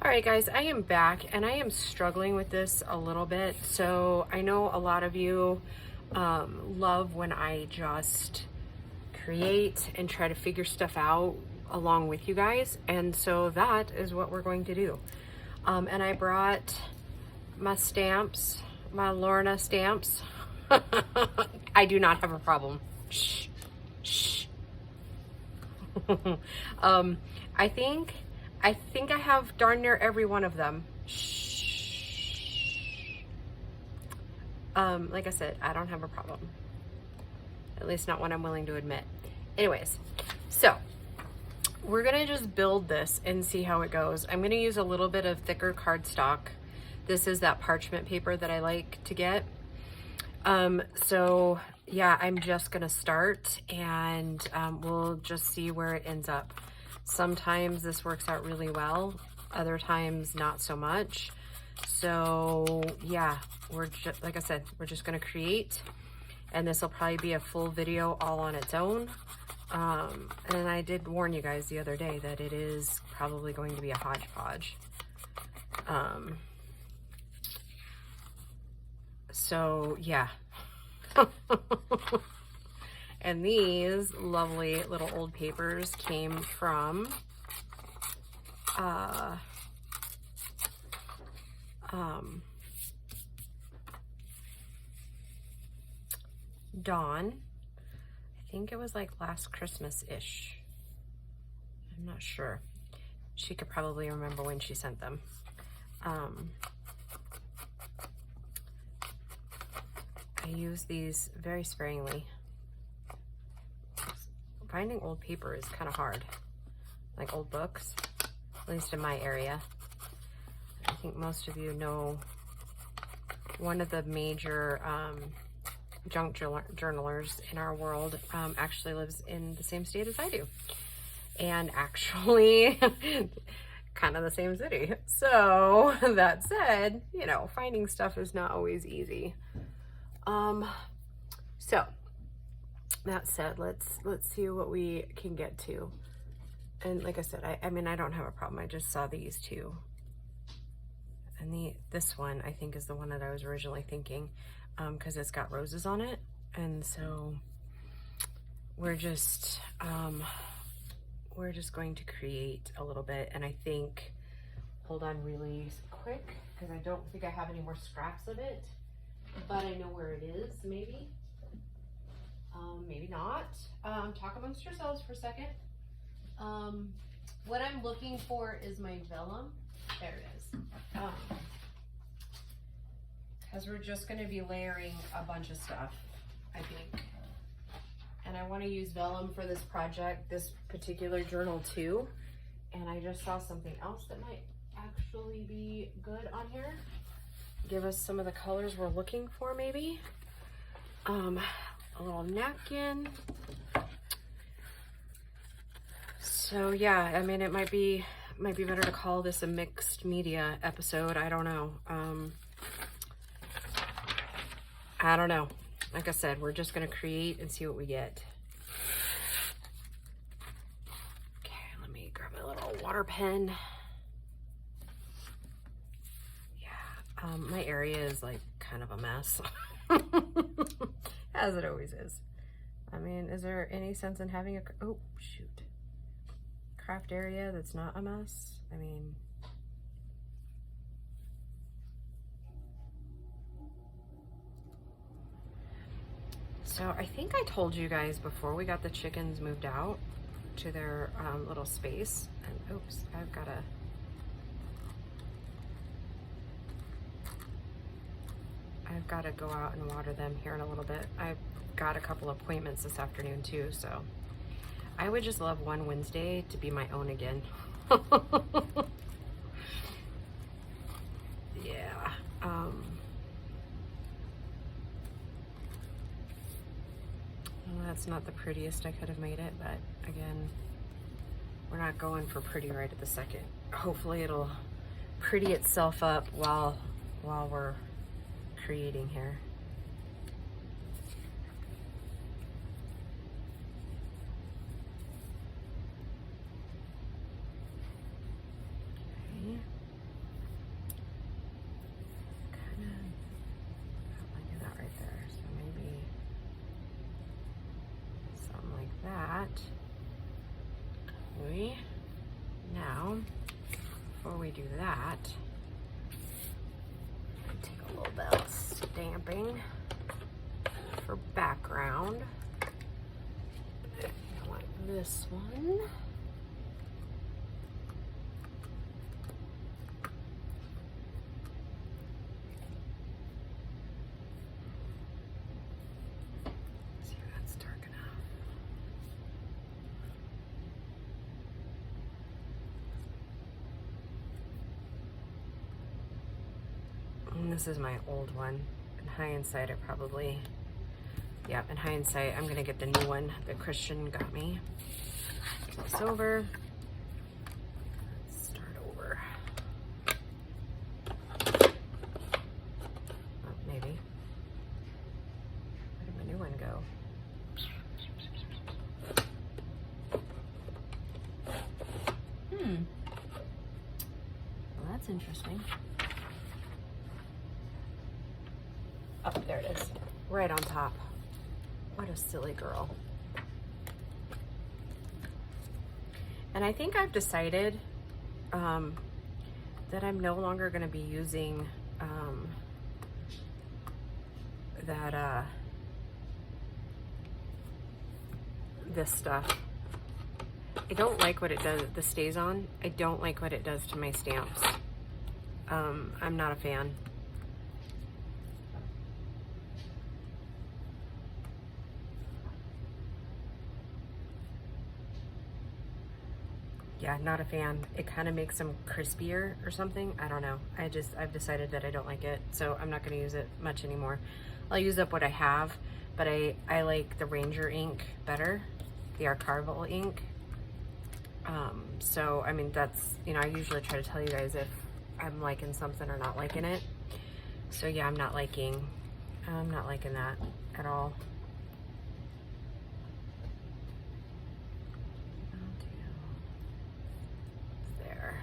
All right, guys, I am back and I am struggling with this a little bit. So I know a lot of you love when I just create and try to figure stuff out along with you guys. And so that is what we're going to do. And I brought my stamps, my Lorna stamps. I do not have a problem. Shh, shh. I think I have darn near every one of them. Shh. Like I said, I don't have a problem. At least not one I'm willing to admit. Anyways, so we're gonna just build this and see how it goes. I'm gonna use a little bit of thicker cardstock. This is that parchment paper that I like to get. So yeah, I'm just gonna start and we'll just see where it ends up. Sometimes this works out really well, other times not so much. So yeah, we're just, like I said, we're just gonna create, and this will probably be a full video all on its own. And I did warn you guys the other day that it is probably going to be a hodgepodge. So yeah. And these lovely little old papers came from Dawn. I think it was like last Christmas-ish. I'm not sure. She could probably remember when she sent them. I use these very sparingly. Finding old paper is kind of hard, like old books, at least in my area. I think most of you know one of the major junk journalers in our world actually lives in the same state as I do, and actually kind of the same city. So that said, you know, finding stuff is not always easy. So that said, let's see what we can get to. And like I said, I mean, I don't have a problem. I just saw these two. And this one, I think, is the one that I was originally thinking, because it's got roses on it. And so we're just going to create a little bit. And I think, hold on really quick, because I don't think I have any more scraps of it, but I know where it is, maybe. Maybe not. Talk amongst yourselves for a second. What I'm looking for is my vellum. There it is. Because we're just going to be layering a bunch of stuff, I think. And I want to use vellum for this project, this particular journal too. And I just saw something else that might actually be good on here. Give us some of the colors we're looking for, maybe. A little napkin. So yeah, I mean, it might be better to call this a mixed media episode. I don't know. I don't know. Like I said, we're just gonna create and see what we get. Okay, let me grab my little water pen. Yeah, my area is like kind of a mess. As it always is. I mean, is there any sense in having oh shoot, craft area that's not a mess? I mean, so I think I told you guys before we got the chickens moved out to their little space, and oops, I've got to go out and water them here in a little bit. I've got a couple appointments this afternoon too, so I would just love one Wednesday to be my own again. Yeah. Well, that's not the prettiest I could have made it, but again, we're not going for pretty right at the second. Hopefully it'll pretty itself up while we're creating here. Okay. we do that, take a little bit of stamping for background. I want this one. See if that's dark enough. And this is my old one. In hindsight, I probably, yeah, in hindsight, I'm gonna get the new one that Christian got me. Flip this over. Let's start over. Oh, maybe. Where did my new one go? Well, that's interesting. Oh, there it is. Right on top. What a silly girl. And I think I've decided that I'm no longer going to be using this stuff. I don't like what it does, the stays on. I don't like what it does to my stamps. I'm not a fan. Yeah, not a fan. It kind of makes them crispier or something. I don't know. I've decided that I don't like it, so I'm not going to use it much anymore. I'll use up what I have, but I like the Ranger ink better, the archival ink. So, I mean, that's, you know, I usually try to tell you guys if I'm liking something or not liking it. So yeah, I'm not liking that at all. There.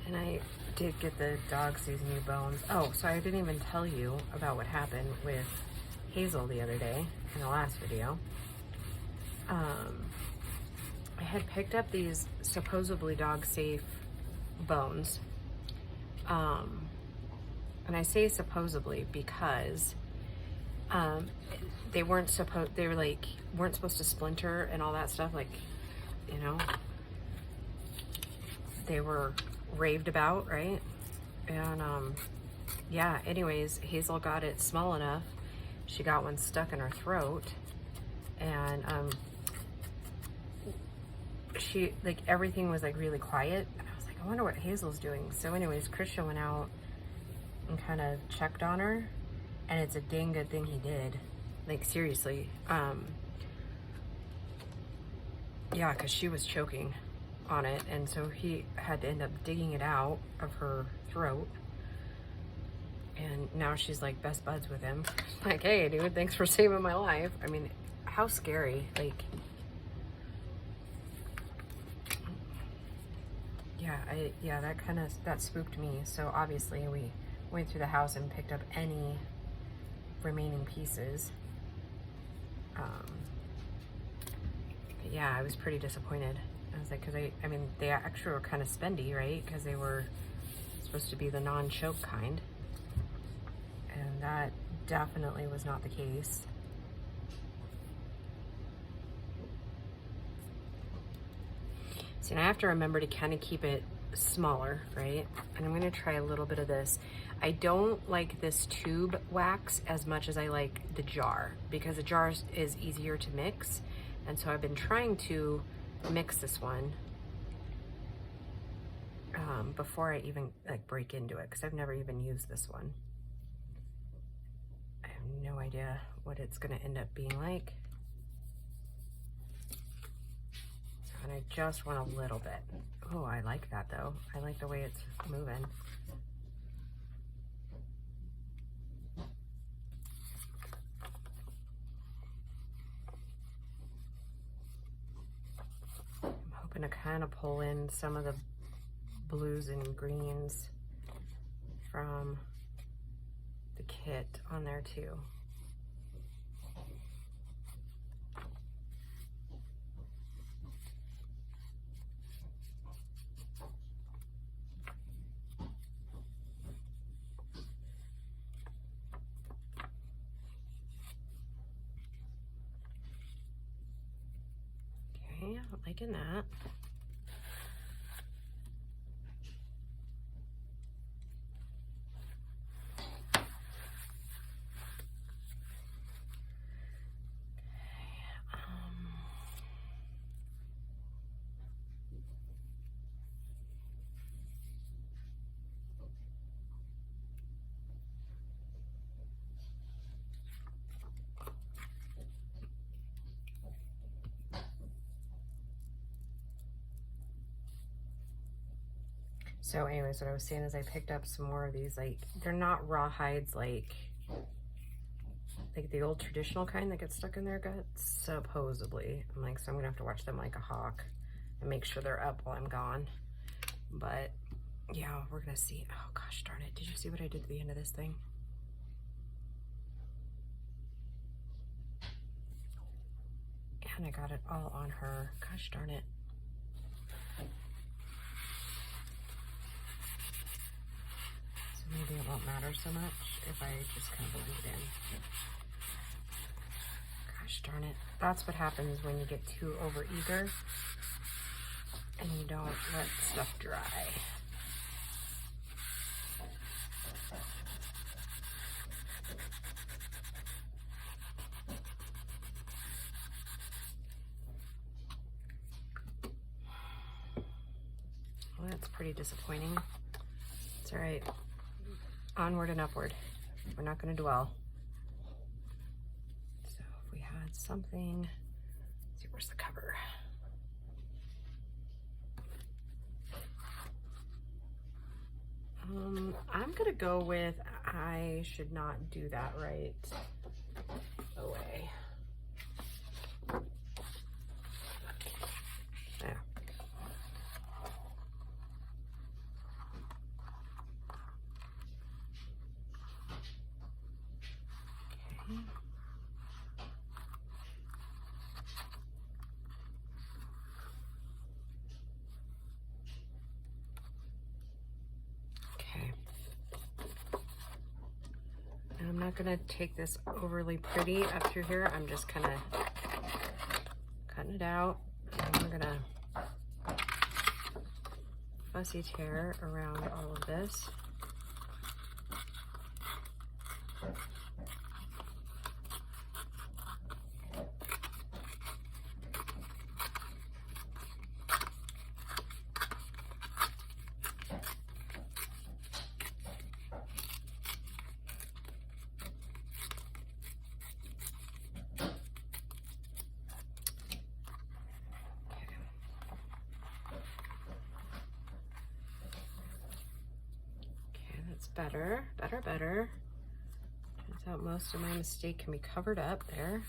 And I did get the dogs these new bones. Oh, so I didn't even tell you about what happened with Hazel the other day in the last video. I had picked up these supposedly dog safe bones. And I say supposedly because they weren't supposed to splinter and all that stuff, like, you know, they were raved about, right? And yeah, anyways, Hazel got it small enough. She got one stuck in her throat, and she, like, everything was like really quiet, and I was like, I wonder what Hazel's doing. So anyways, Christian went out and kind of checked on her, and it's a dang good thing he did. Like, seriously. Yeah, because she was choking on it, and so he had to end up digging it out of her throat, and now she's like best buds with him. Like, hey dude, thanks for saving my life. I mean, how scary. Like, yeah, that spooked me. So obviously we went through the house and picked up any remaining pieces. But yeah, I was pretty disappointed. I was like, because I mean, they actually were kind of spendy, right? Because they were supposed to be the non-choke kind. And that definitely was not the case. See, and I have to remember to kind of keep it smaller, right? And I'm going to try a little bit of this. I don't like this tube wax as much as I like the jar, because the jar is easier to mix. And so I've been trying to mix this one before I even like break into it, because I've never even used this one. I have no idea what it's going to end up being like. So And I just want a little bit. Oh, I like that though. I like the way it's moving. I'm hoping to kind of pull in some of the blues and greens from the kit on there too. Okay, I'm liking that. So anyways, what I was saying is I picked up some more of these, like, they're not raw hides like the old traditional kind that gets stuck in their guts, supposedly. I'm like, so I'm gonna have to watch them like a hawk and make sure they're up while I'm gone. But yeah, we're gonna see. Oh gosh darn it, did you see what I did at the end of this thing? And I got it all on her. Gosh darn it. Maybe it won't matter so much if I just kind of leave it in. Gosh darn it. That's what happens when you get too overeager and you don't let stuff dry. Well, that's pretty disappointing. It's all right. Onward and upward. We're not going to dwell. So if we had something, let's see, where's the cover? I'm going to go with, I should not do that right away. Yeah. Okay. And I'm not gonna take this overly pretty up through here. I'm just kind of cutting it out. And we're gonna fussy tear around all of this. Better. Turns out most of my mistake can be covered up there.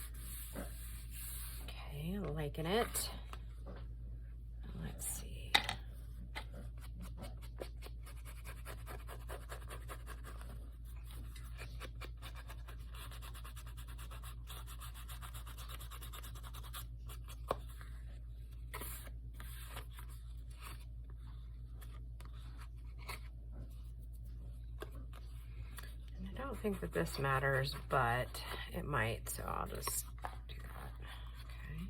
Okay, I'm liking it. Let's see. I don't think that this matters, but it might, so I'll just do that. Okay.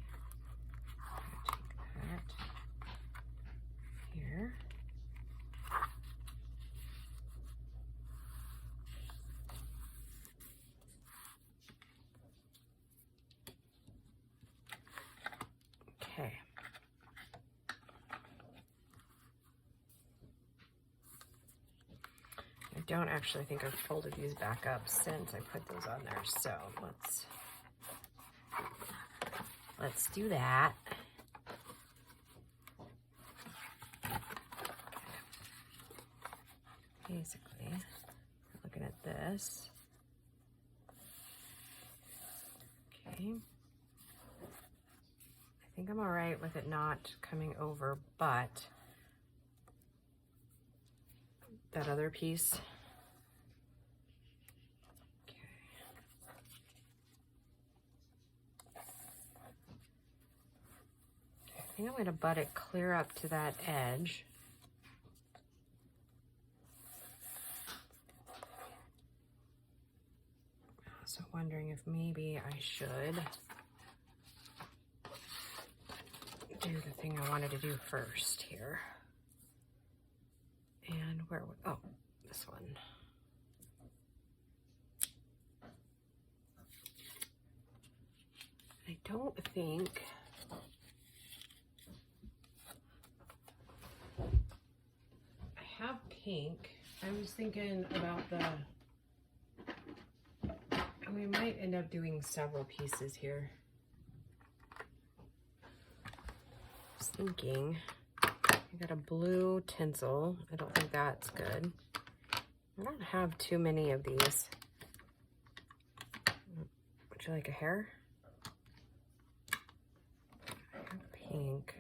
Take that here. Okay. I don't actually think I've folded these back up since I put those on there, so let's do that. basically, looking at this. Okay. I think I'm all right with it not coming over, but that other piece. Okay. I think I'm going to butt it clear up to that edge. So wondering if maybe I should do the thing I wanted to do first here. And where would, oh, this one. I don't think I have pink. I was thinking about we might end up doing several pieces here. Just thinking, I got a blue tinsel. I don't think that's good. I don't have too many of these. Would you like a hair? I have pink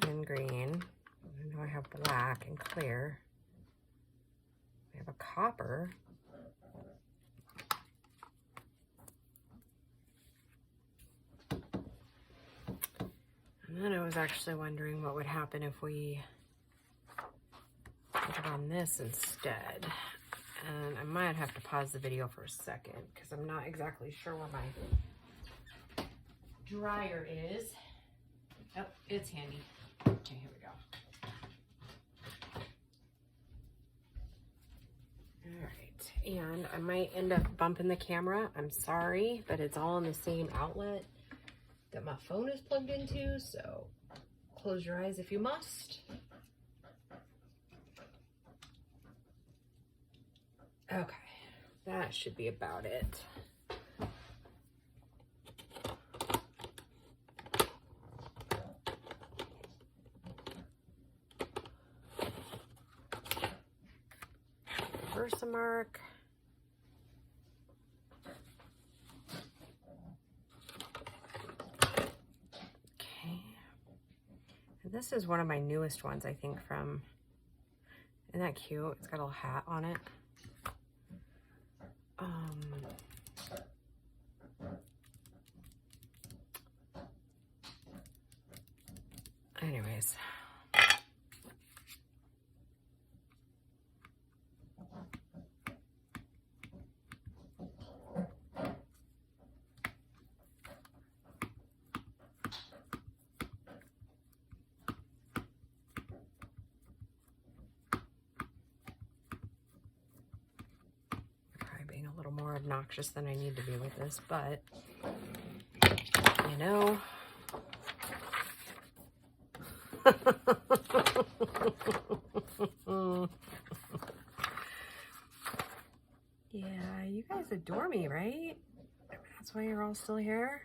and green. I know I have black and clear. We have a copper. And then I was actually wondering what would happen if we put it on this instead. And I might have to pause the video for a second because I'm not exactly sure where my dryer is. Oh, it's handy. Okay, here we go. All right, and I might end up bumping the camera. I'm sorry, but it's all in the same outlet that my phone is plugged into, so close your eyes if you must. Okay, that should be about it. Versamark. This is one of my newest ones, I think, from, isn't that cute? It's got a little hat on it. Anyways. A little more obnoxious than I need to be with this, but you know. Yeah, you guys adore me, right? That's why you're all still here.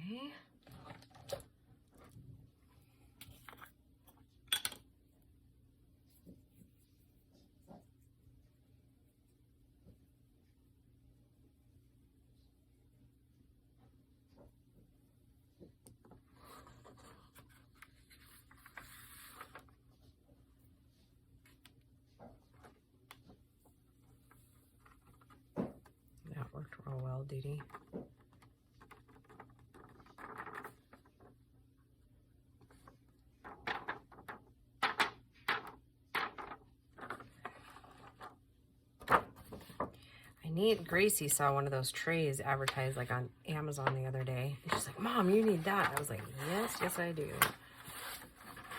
Okay. That worked real well, Dee Dee. Gracie saw one of those trays advertised like on Amazon the other day. And she's like, Mom, you need that. I was like, yes, I do.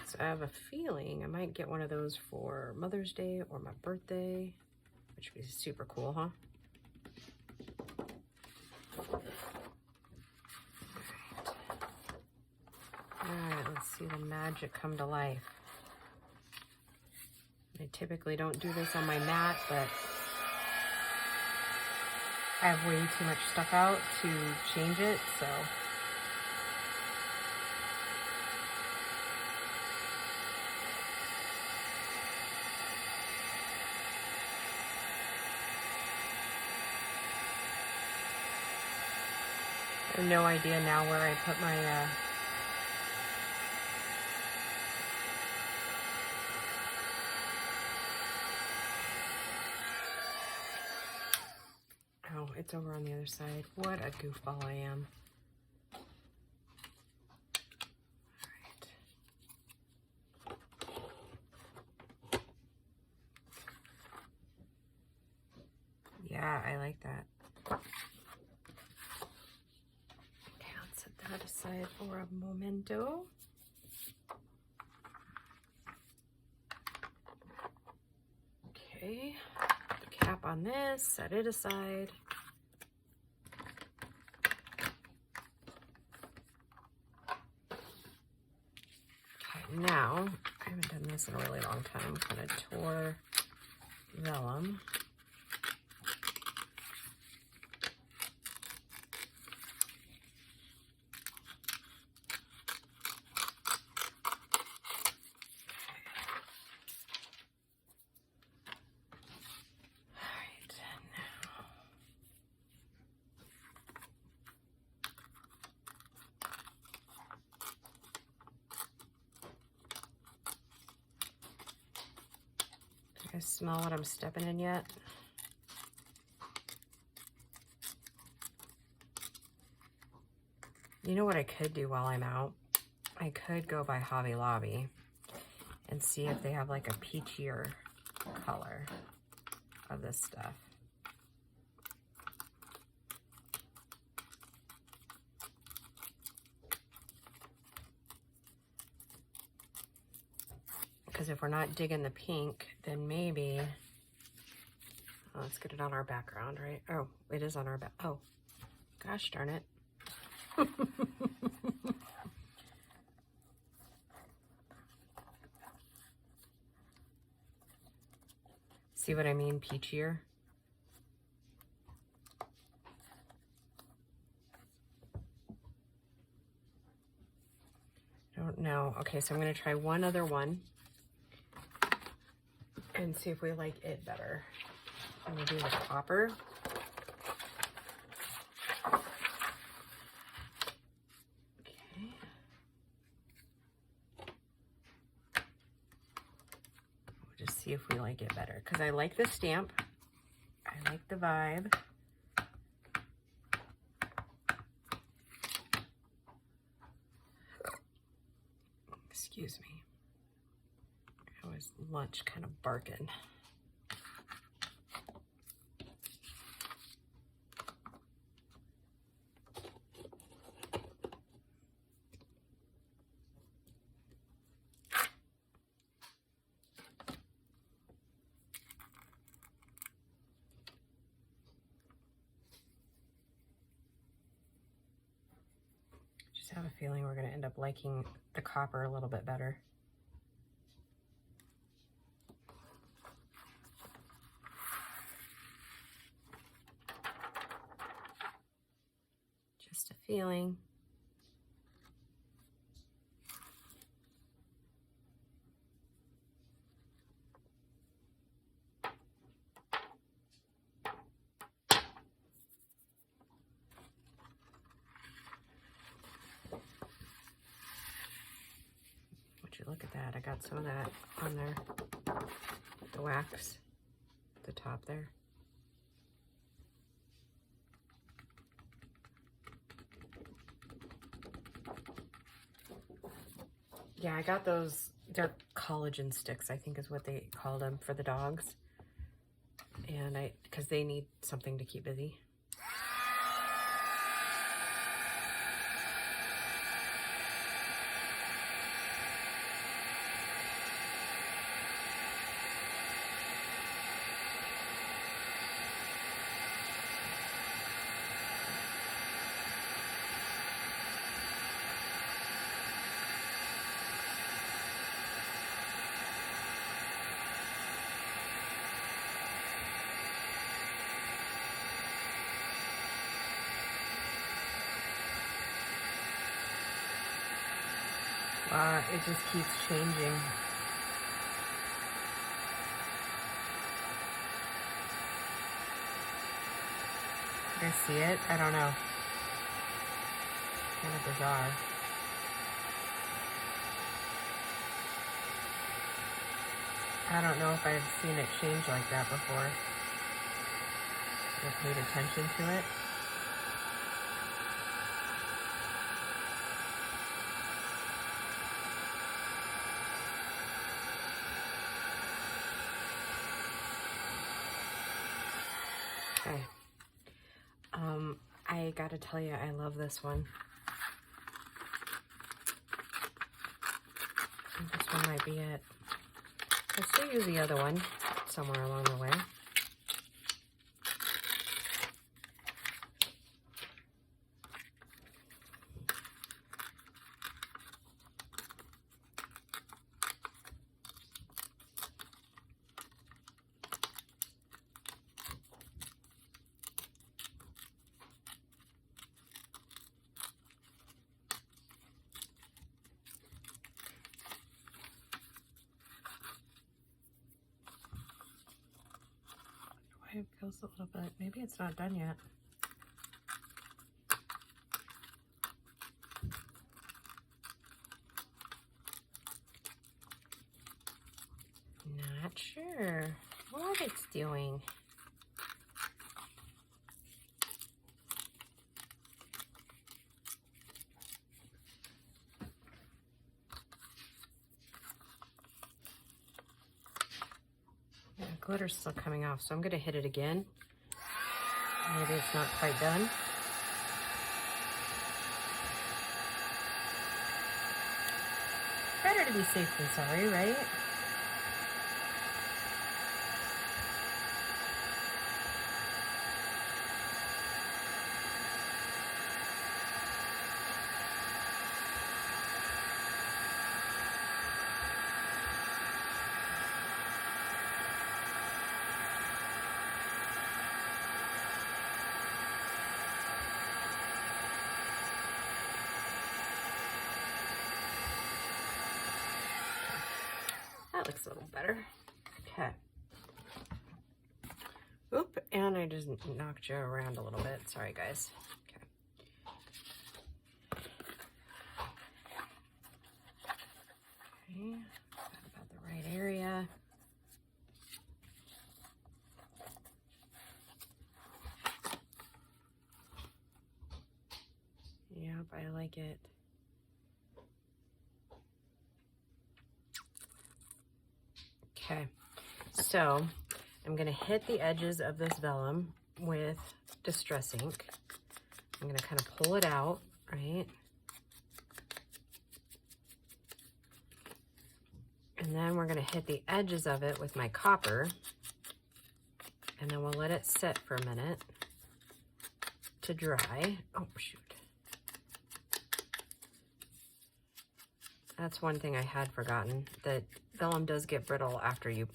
So I have a feeling I might get one of those for Mother's Day or my birthday, which would be super cool, huh? All right, let's see the magic come to life. I typically don't do this on my mat, but I have way too much stuff out to change it, so I have no idea now where I put my, oh, it's over on the other side. What a goofball I am. Yeah, I like that. Okay, let's set that aside for a momento. Okay, put the cap on this, set it aside. Okay, now, I haven't done this in a really long time. I'm kind of tore vellum. Do you guys smell what I'm stepping in yet? You know what I could do while I'm out? I could go by Hobby Lobby and see if they have like a peachier color of this stuff. Because if we're not digging the pink, then maybe, oh, let's get it on our background, right? Oh, it is on our back. Oh, gosh darn it. See what I mean, peachier? Don't know. Okay, so I'm going to try one other one and see if we like it better. I'm going to do the copper. Okay. We'll just see if we like it better, because I like the stamp. I like the vibe. Excuse me. I was lunch kind of barking. Just have a feeling we're going to end up liking the copper a little bit better. Just a feeling. Look at that. I got some of that on there. The wax at the top there. Yeah, I got those. They're collagen sticks, I think is what they called them, for the dogs. And because they need something to keep busy. It just keeps changing. You guys see it? I don't know. kind of bizarre. I don't know if I've seen it change like that before. I paid attention to it. Okay. I gotta tell you, I love this one. I think this one might be it. I'll still use the other one somewhere along the way. It feels a little bit, maybe it's not done yet. Not sure what it's doing. Glitter's still coming off, so I'm going to hit it again. Maybe it's not quite done. Better to be safe than sorry, right? That looks a little better. Okay. Oop, and I just knocked you around a little bit. Sorry, guys. Okay. Okay, about the right area. Yep, I like it. Okay, so I'm going to hit the edges of this vellum with Distress ink. I'm going to kind of pull it out, right? And then we're going to hit the edges of it with my copper. And then we'll let it sit for a minute to dry. Oh, shoot. That's one thing I had forgotten, that vellum does get brittle after you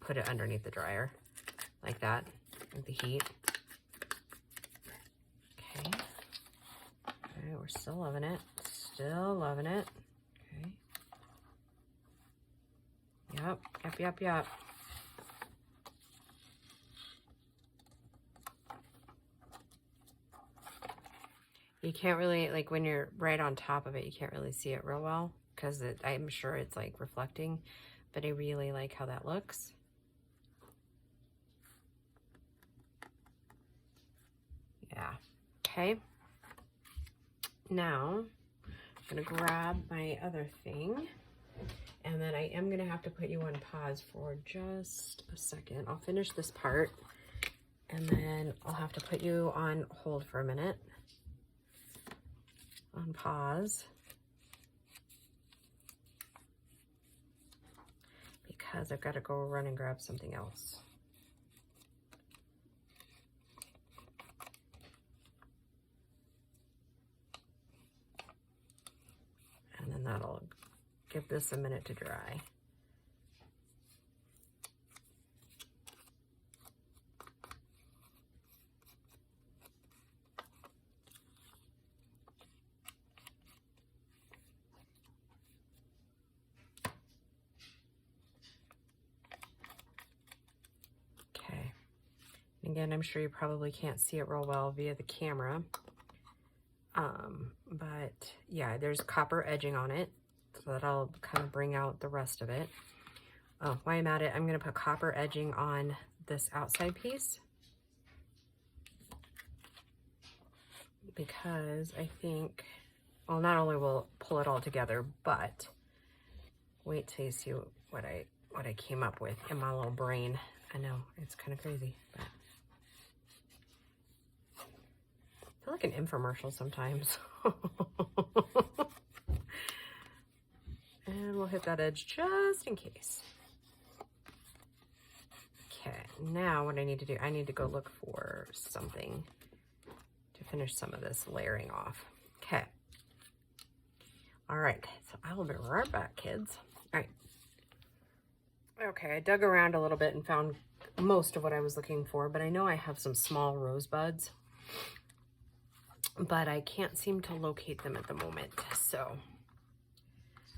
put it underneath the dryer, like that, with the heat. Okay. All right, we're still loving it. Still loving it. Okay. Yep. You can't really, like when you're right on top of it, you can't really see it real well because I'm sure it's like reflecting, but I really like how that looks. Yeah, okay. Now, I'm gonna grab my other thing, and then I am gonna have to put you on pause for just a second. I'll finish this part, and then I'll have to put you on hold for a minute. On pause. Because I've got to go run and grab something else. And then that'll give this a minute to dry. Again, I'm sure you probably can't see it real well via the camera, But yeah, there's copper edging on it, so that'll kind of bring out the rest of it. Oh, while I'm at it, I'm going to put copper edging on this outside piece, because I think, well, not only will pull it all together, but wait till you see what I came up with in my little brain. I know, it's kind of crazy, but I feel like an infomercial sometimes. And we'll hit that edge just in case. Okay, now what I need to do, I need to go look for something to finish some of this layering off. Okay. All right, so I will be right back, kids. All right. Okay, I dug around a little bit and found most of what I was looking for, but I know I have some small rosebuds, but I can't seem to locate them at the moment. So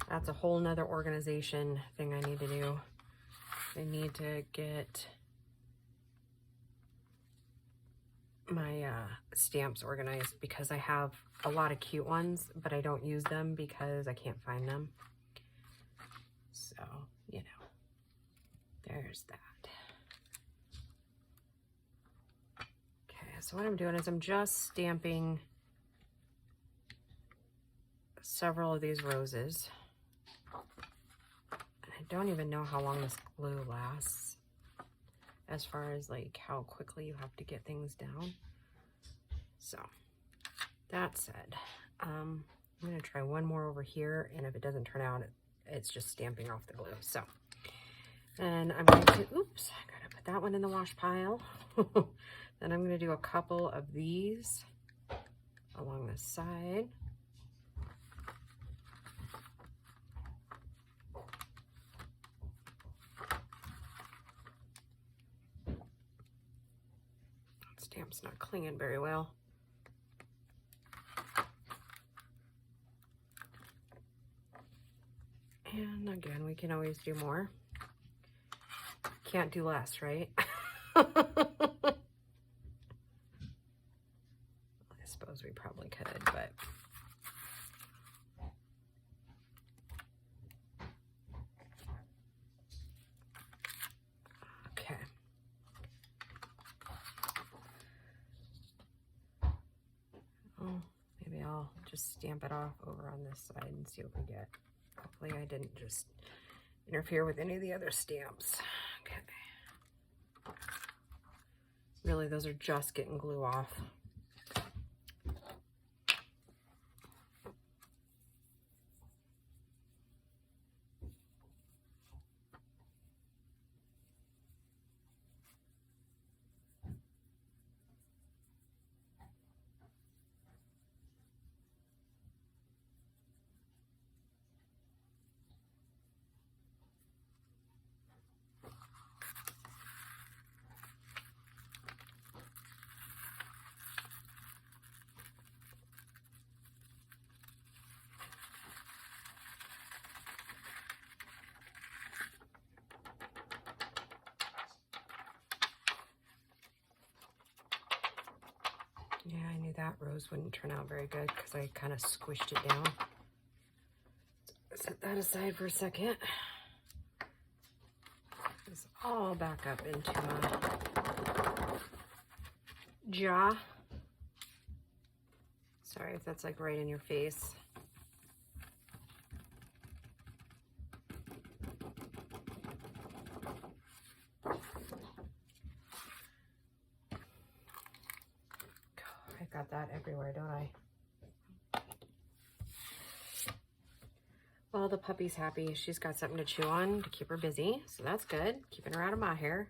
that's a whole nother organization thing I need to do. I need to get my stamps organized, because I have a lot of cute ones, but I don't use them because I can't find them. So, you know, there's that. Okay, so what I'm doing is I'm just stamping several of these roses. And I don't even know how long this glue lasts, as far as like how quickly you have to get things down. So that said, I'm gonna try one more over here, and if it doesn't turn out, it's just stamping off the glue. So, and I'm going to, oops, I gotta put that one in the wash pile. Then I'm gonna do a couple of these along the side. Stamp's not clinging very well. And again, we can always do more. Can't do less, right? I suppose we probably could, but okay. Oh, maybe I'll just stamp it off over on this side and see what we get. Hopefully I didn't just interfere with any of the other stamps. Okay. Really, those are just getting glue off. Yeah, I knew that rose wouldn't turn out very good because I kind of squished it down. Set that aside for a second. This all back up into my jaw. Sorry if that's like right in your face. Got that everywhere, don't I? Well, the puppy's happy. She's got something to chew on to keep her busy, so that's good. Keeping her out of my hair.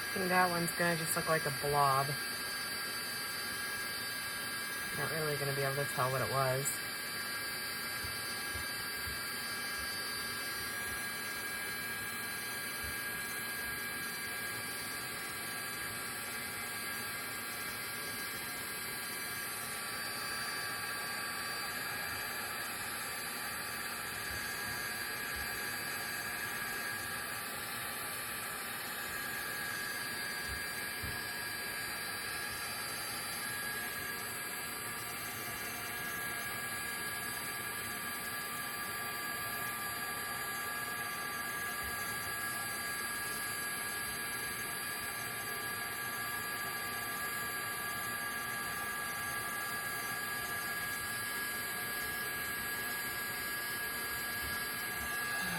I think that one's gonna just look like a blob. Not really gonna be able to tell what it was.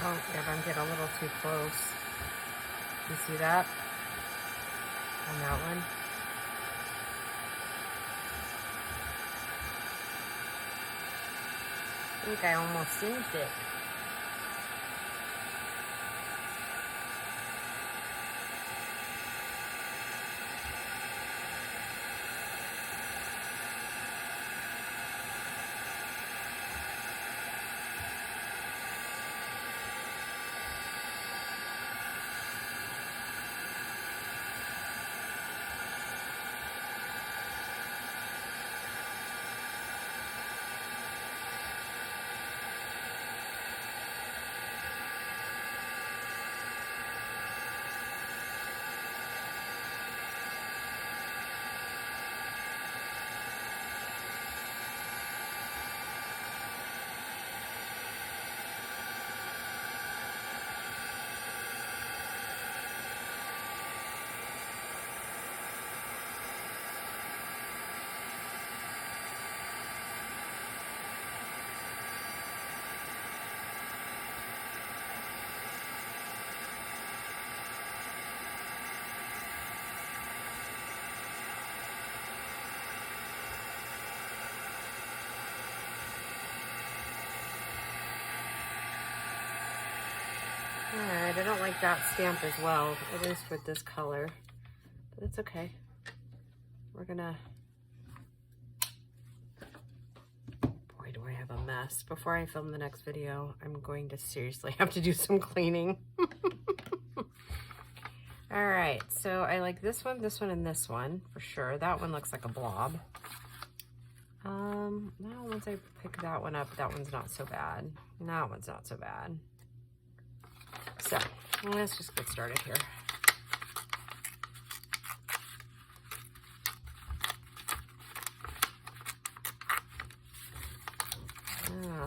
Oh, yeah, I'm getting a little too close. You see that? On that one. I think I almost synced it. Alright, I don't like that stamp as well, at least with this color, but it's okay. We're gonna, boy, do I have a mess. Before I film the next video, I'm going to seriously have to do some cleaning. Alright, so I like this one, and this one, for sure. That one looks like a blob. Now once I pick that one up, that one's not so bad. That one's not so bad. So, let's just get started here.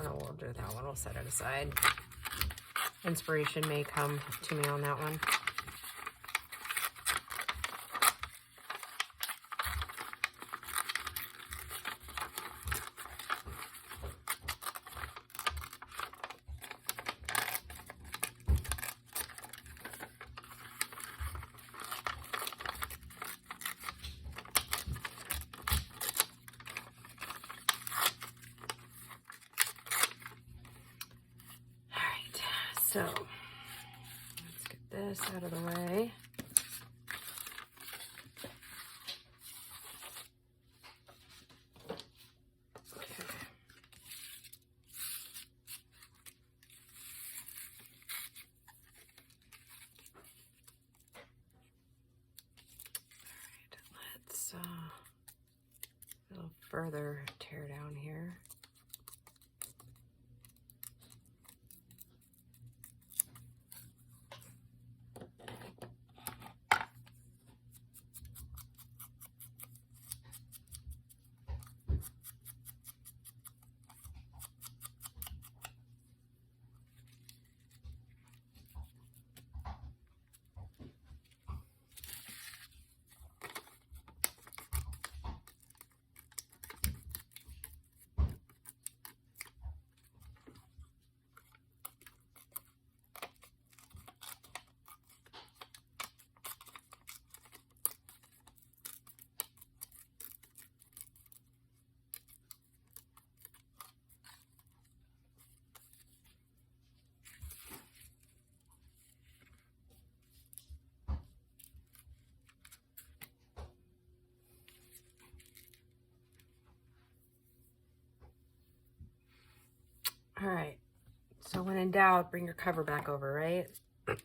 We'll do that one. We'll set it aside. Inspiration may come to me on that one. So, let's get this out of the way. Okay. All right, let's a little further tear down here. All right, so when in doubt, bring your cover back over, right? Okay,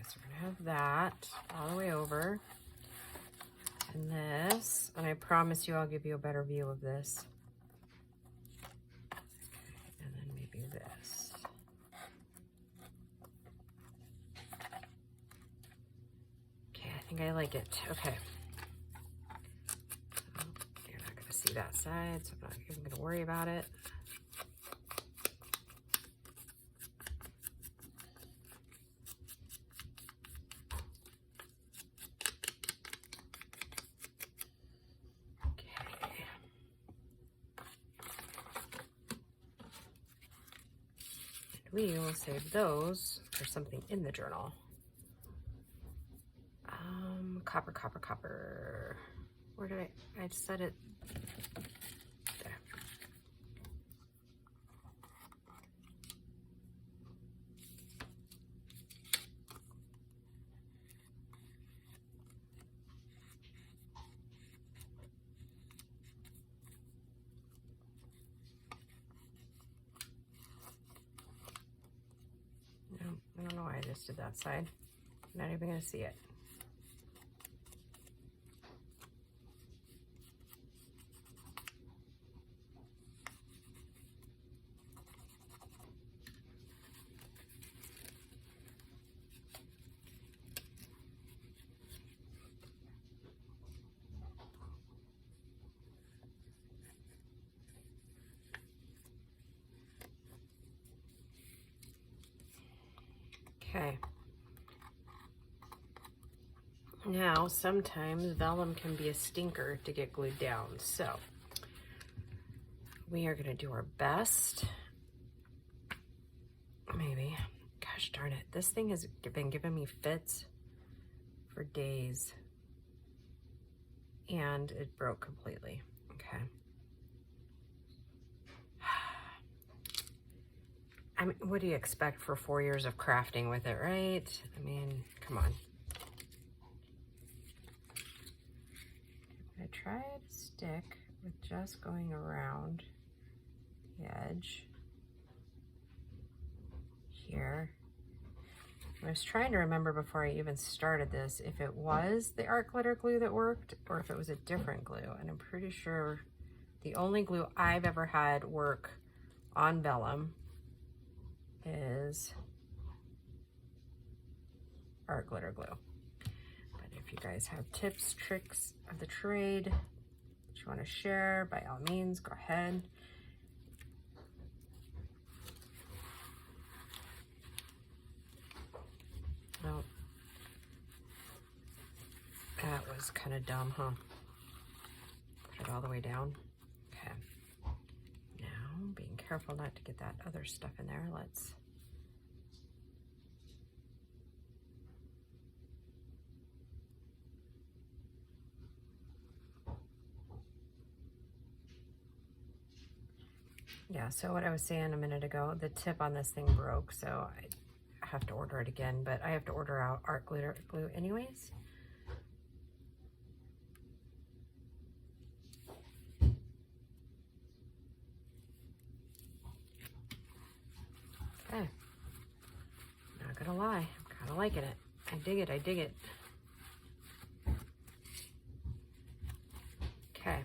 so we're gonna have that all the way over. And this, and I promise you I'll give you a better view of this. Okay, and then maybe this. Okay, I think I like it. Okay. See that side, so I'm not even going to worry about it. Okay. we will save those for something in the journal. Copper, copper, copper. Where did I just set it? There. No, I don't know why I just did that side. I'm not even gonna see it. Okay. Now, sometimes vellum can be a stinker to get glued down, so we are going to do our best. Maybe. Gosh darn it. This thing has been giving me fits for days. And it broke completely. Okay. I mean, what do you expect for 4 years of crafting with it, right? I mean, come on. I try to stick with just going around the edge here. I was trying to remember before I even started this if it was the art glitter glue that worked or if it was a different glue, and I'm pretty sure the only glue I've ever had work on vellum is art glitter glue. But if you guys have tips, tricks of the trade that you want to share, by all means, go ahead. Oh, that was kind of dumb, huh? Put it all the way down. Okay. Now, being careful not to get that other stuff in there. Let's yeah, so what I was saying a minute ago, the tip on this thing broke, so I have to order it again, but I have to order out art glitter glue anyways. Okay. Not gonna lie, I'm kind of liking it. I dig it, I dig it. Okay.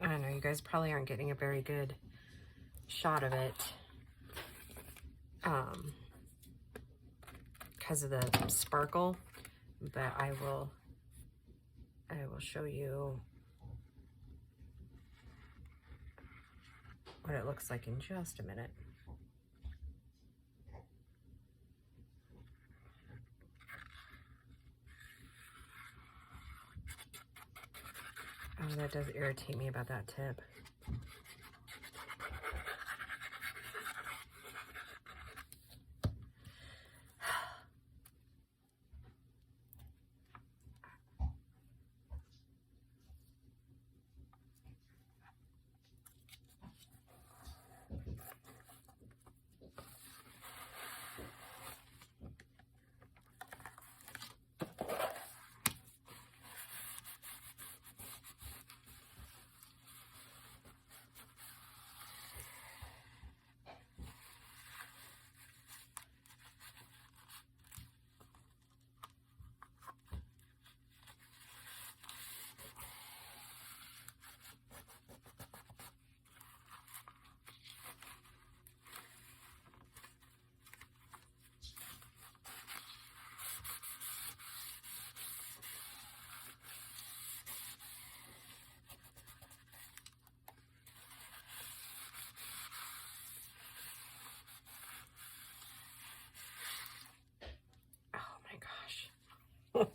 I don't know, you guys probably aren't getting a very good shot of it because of the sparkle, but I will show you what it looks like in just a minute. Oh, that does irritate me about that tip.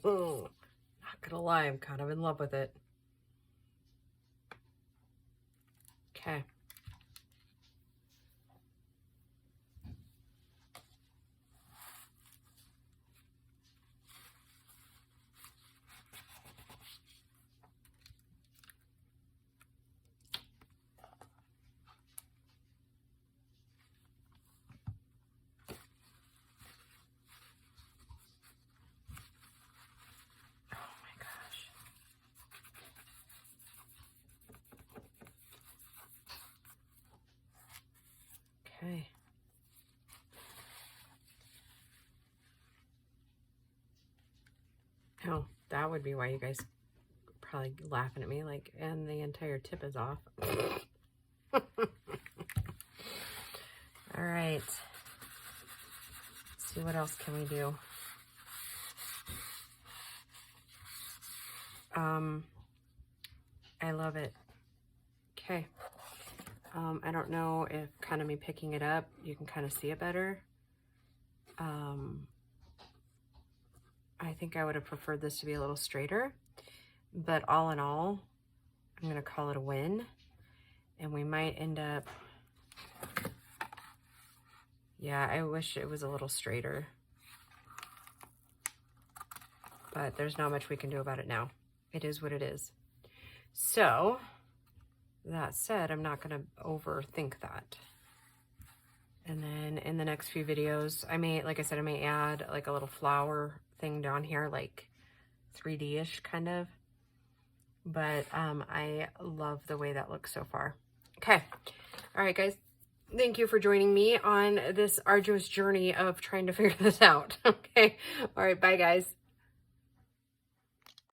Not gonna lie, I'm kind of in love with it. Okay. Okay. Oh, that would be why you guys probably laughing at me, like, and the entire tip is off. All right. Let's see what else can we do. I love it. Okay. I don't know if kind of me picking it up, you can kind of see it better. I think I would have preferred this to be a little straighter, but all in all, I'm going to call it a win. And we might end up, yeah, I wish it was a little straighter, but there's not much we can do about it now. It is what it is. So that said, I'm not going to overthink that. And then in the next few videos, I may, like I said, I may add like a little flower thing down here, like 3D-ish kind of. But I love the way that looks so far. Okay. All right, guys. Thank you for joining me on this arduous journey of trying to figure this out. Okay. All right. Bye, guys.